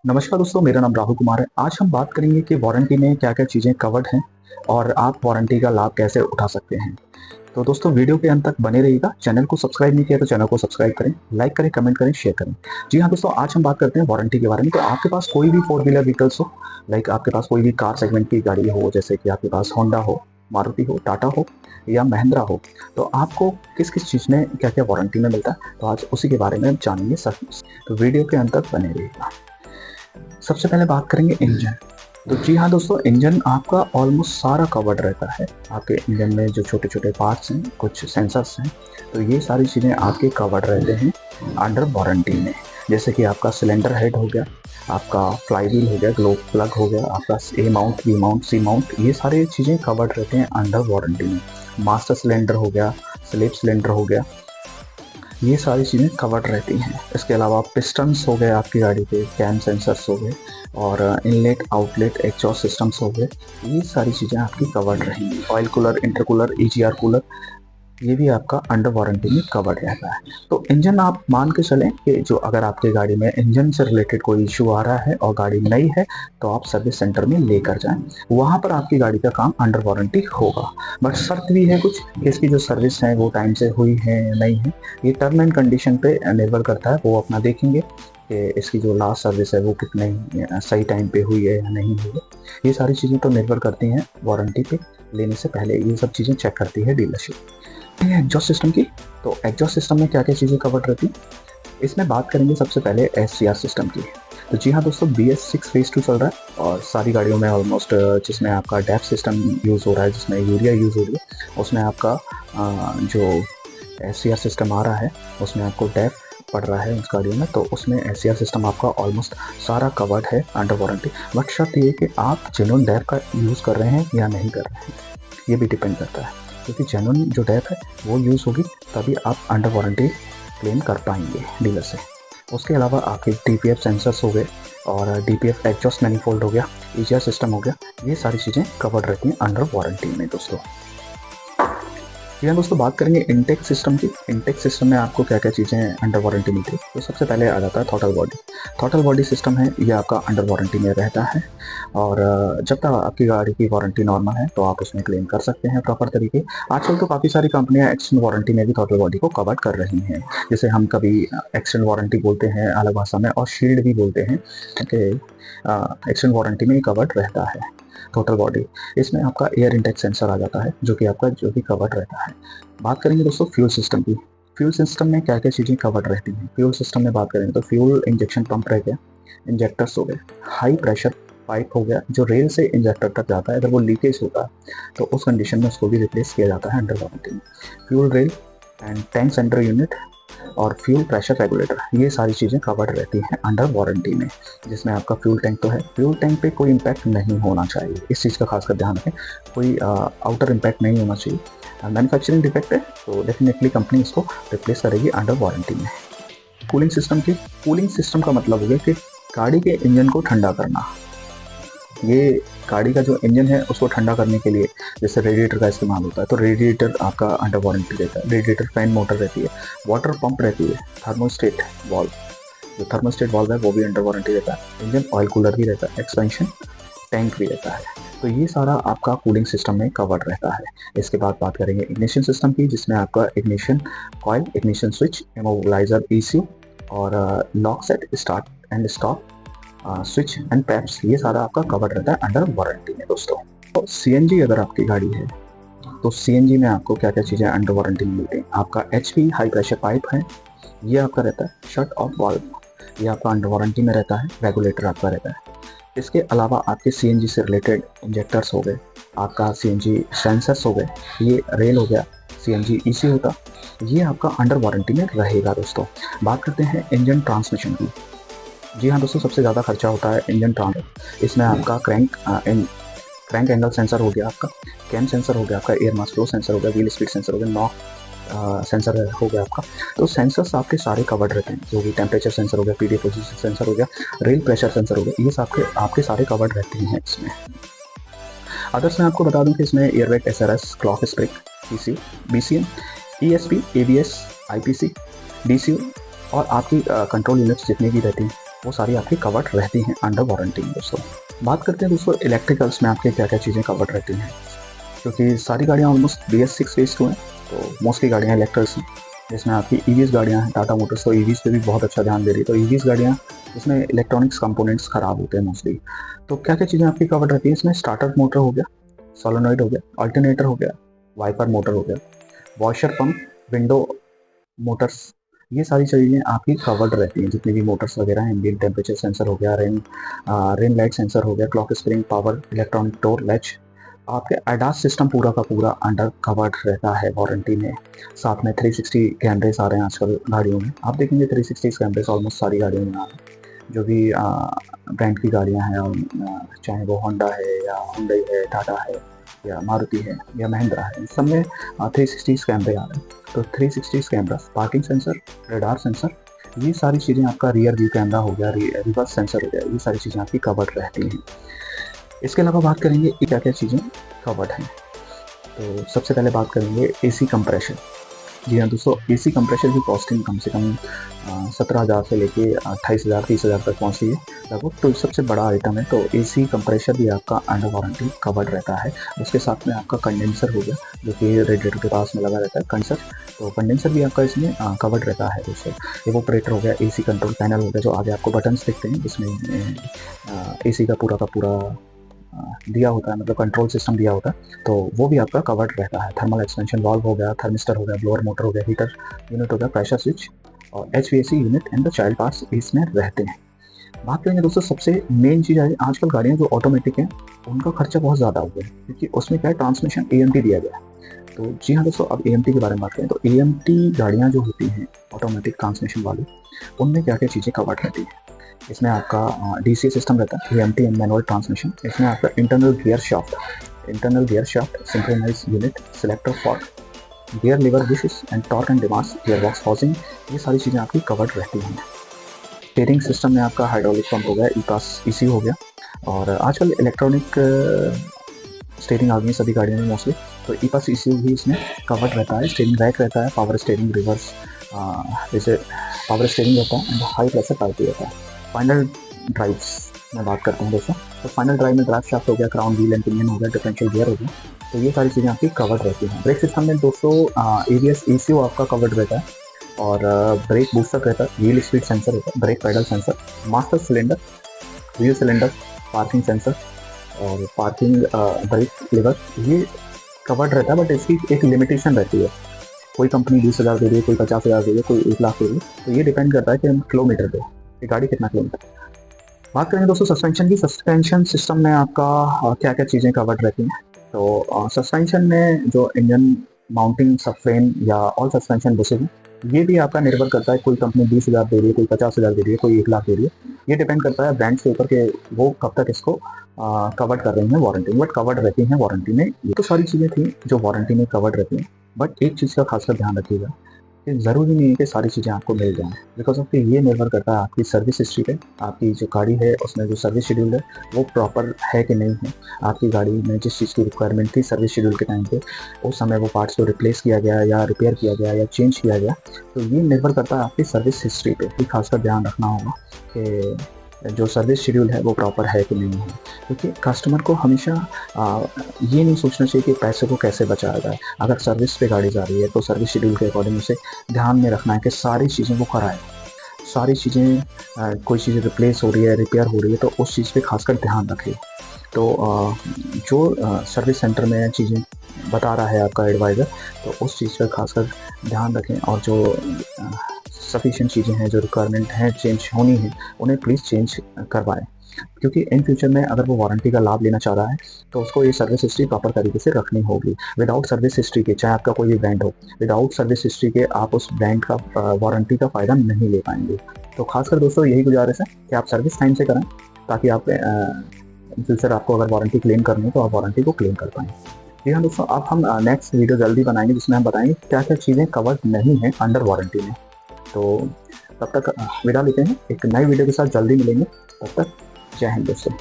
नमस्कार दोस्तों, मेरा नाम राहुल कुमार है। आज हम बात करेंगे कि वारंटी में क्या-क्या चीज़ें कवर्ड हैं और आप वारंटी का लाभ कैसे उठा सकते हैं। तो दोस्तों वीडियो के अंत तक बने रहिएगा। चैनल को सब्सक्राइब नहीं किया तो चैनल को सब्सक्राइब करें, लाइक करें, कमेंट करें, शेयर करें। जी हाँ दोस्तों, आज हम बात करते हैं वारंटी के बारे में। तो आपके पास कोई भी फोर व्हीलर व्हीकल्स हो, लाइक आपके पास कोई भी कार सेगमेंट की गाड़ी हो, जैसे कि आपके पास होंडा हो, मारुति हो, टाटा हो या महिंद्रा हो, तो आपको किस-किस चीज़ में क्या-क्या वारंटी में मिलता है, तो आज उसी के बारे में जानेंगे सब। तो वीडियो के अंत तक बने रहिएगा। सबसे पहले बात करेंगे इंजन। तो जी हाँ दोस्तों, इंजन आपका ऑलमोस्ट सारा कवर्ड रहता है। आपके इंजन में जो छोटे-छोटे पार्ट्स हैं, कुछ सेंसर्स हैं, तो ये सारी चीज़ें आपके कवर्ड रहते हैं अंडर वारंटी में। जैसे कि आपका सिलेंडर हेड हो गया, आपका फ्लाई व्हील हो गया, ग्लो प्लग हो गया, आपका ए माउंट, बी माउंट, सी माउंट, ये सारी चीज़ें कवर्ड रहते हैं अंडर वारंटी में। मास्टर सिलेंडर हो गया, स्लेव सिलेंडर हो गया, ये सारी चीज़ें कवर्ड रहती हैं। इसके अलावा पिस्टन्स हो गए आपकी गाड़ी के, कैम सेंसर्स हो गए और इनलेट आउटलेट एग्जॉस्ट सिस्टम्स हो गए, ये सारी चीज़ें आपकी कवर्ड रहेंगी। Oil cooler, intercooler, EGR cooler, ये भी आपका अंडर वारंटी में कवर्ड रहता है। तो इंजन आप मान के चलें कि जो अगर आपके गाड़ी में इंजन से रिलेटेड कोई इशू आ रहा है और गाड़ी नई है, तो आप सर्विस सेंटर में लेकर जाएं, वहाँ पर आपकी गाड़ी का काम अंडर वारंटी होगा। बट शर्त भी है कुछ कि इसकी जो सर्विस है वो टाइम से हुई है या नहीं है, ये टर्म एंड कंडीशन पे निर्भर करता है। वो अपना देखेंगे कि इसकी जो लास्ट सर्विस है वो कितने सही टाइम पे हुई है या नहीं हुई है। ये सारी चीज़ें तो निर्भर करती हैं वारंटी पे लेने से पहले, ये सब चीज़ें चेक करती है डीलरशिप। एग्जॉस्ट सिस्टम की, तो एग्जॉस्ट सिस्टम में क्या क्या चीज़ें कवर्ड रहती हैं, इसमें बात करेंगे सबसे पहले एससीआर सिस्टम की। तो जी हाँ दोस्तों, BS6 फेज 2 चल रहा है और सारी गाड़ियों में ऑलमोस्ट जिसमें आपका डैप सिस्टम यूज़ हो रहा है, जिसमें यूरिया यूज़ हो रही है, उसमें आपका जो एससीआर सिस्टम आ रहा है उसमें आपको डैप पड़ रहा है उस गाड़ियों में, तो उसमें एससीआर सिस्टम आपका ऑलमोस्ट सारा कवर्ड है अंडर वारंटी। बट शर्त ये कि आप जेन्युइन डैप का यूज़ कर रहे हैं या नहीं कर रहे हैं, ये भी डिपेंड करता है, क्योंकि जेन्युइन जो डैप है वो यूज़ होगी तभी आप अंडर वारंटी क्लेम कर पाएंगे डीलर से। उसके अलावा आपके DPF सेंसर्स हो गए और DPF एग्जॉस्ट मैनिफोल्ड हो गया, ईजीआर सिस्टम हो गया, ये सारी चीज़ें कवर्ड रहती हैं अंडर वारंटी में दोस्तों। यहाँ दोस्तों बात करेंगे इनटेक सिस्टम की। इनटेक सिस्टम में आपको क्या क्या चीज़ें अंडर वारंटी मिलती है, तो सबसे पहले आ जाता है throttle body. Throttle body system है, ये आपका अंडर वारंटी में रहता है और जब तक आपकी गाड़ी की वारंटी नॉर्मल है तो आप उसमें क्लेम कर सकते हैं प्रॉपर तरीके। आजकल तो काफ़ी सारी कंपनियां एक्सटेंड वारंटी में भी थ्रॉटल बॉडी को कवर कर रही हैं, जैसे हम कभी एक्सटेंड वारंटी बोलते हैं अलग भाषा में और शील्ड भी बोलते हैं कि एक्सटेंड वारंटी में कवर्ड रहता है टोटल बॉडी। इसमें आपका एयर इंटेक सेंसर आ जाता है जो कि आपका जो भी कवर्ड रहता है। बात करेंगे दोस्तों फ्यूल सिस्टम की। फ्यूल सिस्टम में क्या क्या चीज़ें कवर्ड रहती हैं। फ्यूल सिस्टम में बात करेंगे तो फ्यूल इंजेक्शन पंप रह गया, इंजेक्टर्स हो गए, हाई प्रेशर पाइप हो गया जो रेल से इंजेक्टर तक जाता है, अगर वो लीकेज होता है तो उस कंडीशन में उसको भी रिप्लेस किया जाता है अंडर वारंटी में। Fuel rail and tank centre unit और फ्यूल प्रेशर रेगुलेटर, ये सारी चीज़ें कवर्ड रहती हैं अंडर वारंटी में। जिसमें आपका फ्यूल टैंक तो है, फ्यूल टैंक पे कोई इम्पैक्ट नहीं होना चाहिए, इस चीज़ का खासकर ध्यान रखें, कोई आउटर इम्पैक्ट नहीं होना चाहिए। मैन्युफैक्चरिंग डिफेक्ट है तो डेफिनेटली कंपनी इसको रिप्लेस करेगी अंडर वारंटी में। कूलिंग सिस्टम की, कूलिंग सिस्टम का मतलब हो गया कि गाड़ी के इंजन को ठंडा करना। ये गाड़ी का जो इंजन है उसको ठंडा करने के लिए जैसे रेडिएटर का इस्तेमाल होता है, तो रेडिएटर आपका अंडर वारंटी रहता है। रेडिएटर फैन मोटर रहती है, वाटर पंप रहती है, थर्मोस्टेट वाल्व, जो थर्मोस्टेट वाल्व है वो भी अंडर वारंटी रहता है। इंजन ऑयल कूलर भी रहता है, एक्सपेंशन टैंक भी रहता है, तो ये सारा आपका कूलिंग सिस्टम में कवर्ड रहता है। इसके बाद बात करेंगे इग्निशन सिस्टम की, जिसमें आपका ignition coil, ignition switch, immobiliser, ECU और lock set, start and stop switch and paps, ये सारा आपका कवर्ड रहता है अंडर वारंटी में दोस्तों। तो CNG अगर आपकी गाड़ी है तो CNG में आपको क्या क्या चीज़ें अंडर वारंटी में मिलती हैं। आपका HP हाई प्रेशर पाइप है, ये आपका रहता है। शट ऑफ वाल्व, ये आपका अंडर वारंटी में रहता है। रेगुलेटर आपका रहता है। इसके अलावा आपके CNG से रिलेटेड इंजेक्टर्स हो गए, आपका CNG सेंसर्स हो गए, ये रेल हो गया, CNG EC होता, ये आपका अंडर वारंटी में रहेगा दोस्तों। बात करते हैं इंजन ट्रांसमिशन की। जी हाँ दोस्तों, सबसे ज़्यादा खर्चा होता है इंजन ट्रांसमिशन। इसमें आपका क्रैंक एंगल सेंसर हो गया, आपका कैम सेंसर हो गया, आपका एयर मास फ्लो सेंसर हो गया, व्हील स्पीड सेंसर हो गया, नॉक सेंसर हो गया आपका। तो सेंसर्स आपके सारे कवर्ड रहते हैं, जो भी टेम्परेचर सेंसर हो गया, PD पोजीशन सेंसर हो गया, रेल प्रेशर सेंसर हो गया, ये आपके सारे कवर्ड रहते हैं इसमें। अदर्स मैं आपको बता दूं कि इसमें airbag, SRS, clock spring, ECU, BCM, ESP, ABS, IPC, DCU और आपकी कंट्रोल यूनिट्स जितनी भी रहती हैं वो सारी आपकी कवर्ड रहती हैं अंडर वारंटी में दोस्तों। बात करते हैं दोस्तों इलेक्ट्रिकल्स में आपके क्या क्या चीज़ें कवर्ड रहती हैं, क्योंकि सारी गाड़ियाँ ऑलमोस्ट BS6 बेस्ड हुए हैं, तो मोस्टली गाड़ियाँ इलेक्ट्रिक्स हैं। जिसमें आपकी EVs गाड़ियाँ हैं, टाटा मोटर्स तो EVs पे भी बहुत अच्छा ध्यान दे रही है, तो EVs गाड़ियाँ इसमें इलेक्ट्रॉनिक्स कंपोनेंट्स ख़राब होते हैं मोस्टली। तो क्या क्या चीज़ें आपकी कवर्ड रहती हैं इसमें, स्टार्टर मोटर हो गया, सोलेनॉइड हो गया, अल्टरनेटर हो गया, वाइपर मोटर हो गया, वॉशर पंप, विंडो मोटर्स, ये सारी चीज़ें आपकी कवर्ड रहती हैं। जितनी भी मोटर्स वगैरह हैं, एम्बिएंट टेम्परेचर सेंसर हो गया, रेन लाइट सेंसर हो गया, clock spring, power, electronic door latch, आपके ADAS सिस्टम पूरा का पूरा अंडर कवर्ड रहता है वारंटी में। साथ में 360 कैमरेस आ रहे हैं आजकल गाड़ियों में, आप देखेंगे 360 कैमरेस ऑलमोस्ट सारी गाड़ियों में आ रहे हैं। जो भी ब्रांड की गाड़ियाँ हैं, चाहे वो होंडा है या हुंडई है, टाटा है या मारुति है या महिंद्रा है, सब में 360 कैमरे आ रहे हैं। तो 360 camera, parking sensor, radar sensor, ये सारी चीज़ें, आपका रियर व्यू कैमरा हो गया, रिवर्स सेंसर हो गया, ये सारी चीज़ें आपकी कवर्ड रहती हैं। इसके अलावा बात करेंगे कि क्या क्या चीज़ें कवर्ड हैं। तो सबसे पहले बात करेंगे AC कंप्रेशर। जी हाँ दोस्तों, AC कंप्रेशर की कॉस्टिंग कम से कम 17,000 से लेके 28,000 30,000 तक पहुँचती है लगभग, तो सबसे बड़ा आइटम है। तो AC कंप्रेशर भी आपका अंडर वारंटी कवर्ड रहता है। उसके साथ में आपका कंडेंसर हो गया, जो कि रेडिएटर के पास में लगा रहता है कंडेंसर, तो कंडेंसर भी आपका इसमें कवर्ड रहता है दोस्तों। इवोपरेटर हो गया, AC कंट्रोल पैनल हो गया, जो आगे आपको बटन्स दिखते हैं, जिसमें AC का पूरा दिया होता है, मतलब कंट्रोल सिस्टम दिया होता है, तो वो भी आपका कवर्ड रहता है। थर्मल एक्सपेंशन वाल्व हो गया, थर्मिस्टर हो गया, ब्लोअर मोटर हो गया, हीटर यूनिट हो गया, प्रेशर स्विच और HVAC unit and the child parts इसमें रहते हैं। बात करेंगे दोस्तों, सबसे मेन चीज़ है, आजकल गाड़ियाँ जो ऑटोमेटिक हैं उनका खर्चा बहुत ज़्यादा हो गया है, क्योंकि उसमें क्या है, ट्रांसमिशन AMT दिया गया है। तो जी हाँ दोस्तों, अब AMT के बारे में बात करें तो AMT गाड़ियाँ जो होती हैं ऑटोमेटिक ट्रांसमिशन वाली, उनमें क्या क्या चीज़ें कवर्ड रहती हैं। इसमें आपका DCA सिस्टम रहता है, AMT एंड मैनुअल ट्रांसमिशन। इसमें आपका internal gear shaft, synchronise unit, selector for gear lever wishes and torque and demands, gear box housing, ये सारी चीज़ें आपकी कवर्ड रहती हैं। स्टीयरिंग सिस्टम में आपका हाइड्रोलिक पंप हो गया, EPAS ECU हो गया, और आजकल इलेक्ट्रॉनिक स्टीयरिंग आ गई है सभी गाड़ियों में मोस्टली, तो EPAS ECU भी इसमें कवर्ड रहता है। स्टीयरिंग रैक रहता है, पावर स्टीयरिंग रिवर्स, जैसे पावर स्टीयरिंग रहता है एंड हाई प्रेशर पार्टी रहता है। फाइनल ड्राइव्स में बात करते हैं दोस्तों, तो फाइनल ड्राइव में ड्राइव शाफ्ट हो गया, क्राउन व्हील एंड पिनियन हो गया, डिफरेंशियल गियर हो गया, तो ये सारी चीज़ें आपकी कवर्ड रहती हैं। ब्रेक सिस्टम में दोस्तों ABS ECU आपका कवर्ड रहता है, और ब्रेक बूस्टर रहता है, व्हील स्पीड सेंसर रहता है, brake pedal sensor, master cylinder, wheel cylinder, parking sensor और पार्किंग ब्रेक लीवर, ये कवर्ड रहता है। बट इसकी एक लिमिटेशन रहती है, कोई कंपनी 20,000 दे रही है, कोई 50,000 दे रही है, कोई 1 लाख दे रही है, तो ये डिपेंड करता है कि हम किलोमीटर पे, ये गाड़ी कितना किलोमीटर। बात करेंगे दोस्तों सस्पेंशन की, सस्पेंशन सिस्टम में आपका क्या क्या चीज़ें कवर्ड रहती हैं। तो सस्पेंशन में जो इंजन माउंटिंग, सब फ्रेम या ऑल सस्पेंशन बुशेज, ये भी आपका निर्भर करता है, कोई कंपनी 20,000 दे रही है, कोई 50,000 दे रही है, कोई 1 लाख दे रही है, ये डिपेंड करता है ब्रांड्स के ऊपर के वो कब तक इसको कवर्ड कर रही हैं वारंटी में, बट कवर्ड रहती हैं वारंटी में। ये तो सारी चीज़ें थी जो वारंटी में कवर्ड रहती हैं, बट एक चीज़ का खासकर ध्यान रखिएगा कि ज़रूरी नहीं है कि सारी चीज़ें आपको मिल जाएँ, बिकॉज ऑफ ये निर्भर करता है आपकी सर्विस हिस्ट्री पे, आपकी जो गाड़ी है उसमें जो सर्विस शेड्यूल है वो प्रॉपर है कि नहीं है। आपकी गाड़ी में जिस चीज़ की रिक्वायरमेंट थी सर्विस शेड्यूल के टाइम पे, उस समय वो पार्ट्स को रिप्लेस किया गया या रिपेयर किया गया या चेंज किया गया, तो ये निर्भर करता है आपकी सर्विस हिस्ट्री पे भी खासकर ध्यान रखना होगा कि जो सर्विस शेड्यूल है वो प्रॉपर है कि नहीं है। क्योंकि कस्टमर को हमेशा ये नहीं सोचना चाहिए कि पैसे को कैसे बचाया जाए। अगर सर्विस पे गाड़ी जा रही है तो सर्विस शेड्यूल के अकॉर्डिंग उसे ध्यान में रखना है कि सारी चीज़ें वो कराए, सारी चीज़ें, कोई चीज़ रिप्लेस हो रही है, रिपेयर हो रही है, तो उस चीज़ पे खासकर ध्यान रखिए। तो जो सर्विस सेंटर में चीज़ें बता रहा है आपका एडवाइज़र, तो उस चीज़ पर खासकर ध्यान रखें, और जो सफिशिएंट चीज़ें हैं, जो रिक्वायरमेंट हैं चेंज होनी है, उन्हें प्लीज़ चेंज करवाएं। क्योंकि इन फ्यूचर में अगर वो वारंटी का लाभ लेना चाह रहा है तो उसको ये सर्विस हिस्ट्री प्रॉपर तरीके से रखनी होगी। विदाउट सर्विस हिस्ट्री के, चाहे आपका कोई भी ब्रांड हो, विदाउट सर्विस हिस्ट्री के आप उस ब्रांड का वारंटी का फ़ायदा नहीं ले पाएंगे। तो खासकर दोस्तों यही गुजारिश है कि आप सर्विस टाइम से करें, ताकि आप फ्यूचर आपको अगर वारंटी क्लेम करनी है तो आप वारंटी को क्लेम कर पाएँ। जी हाँ दोस्तों, अब हम नेक्स्ट वीडियो जल्दी बनाएंगे जिसमें हम बताएंगे क्या क्या चीज़ें कवर्ड नहीं हैं अंडर वारंटी में। तो तब तक विदा लेते हैं, एक नई वीडियो के साथ जल्दी मिलेंगे, तब तक जय हिंद दोस्तों।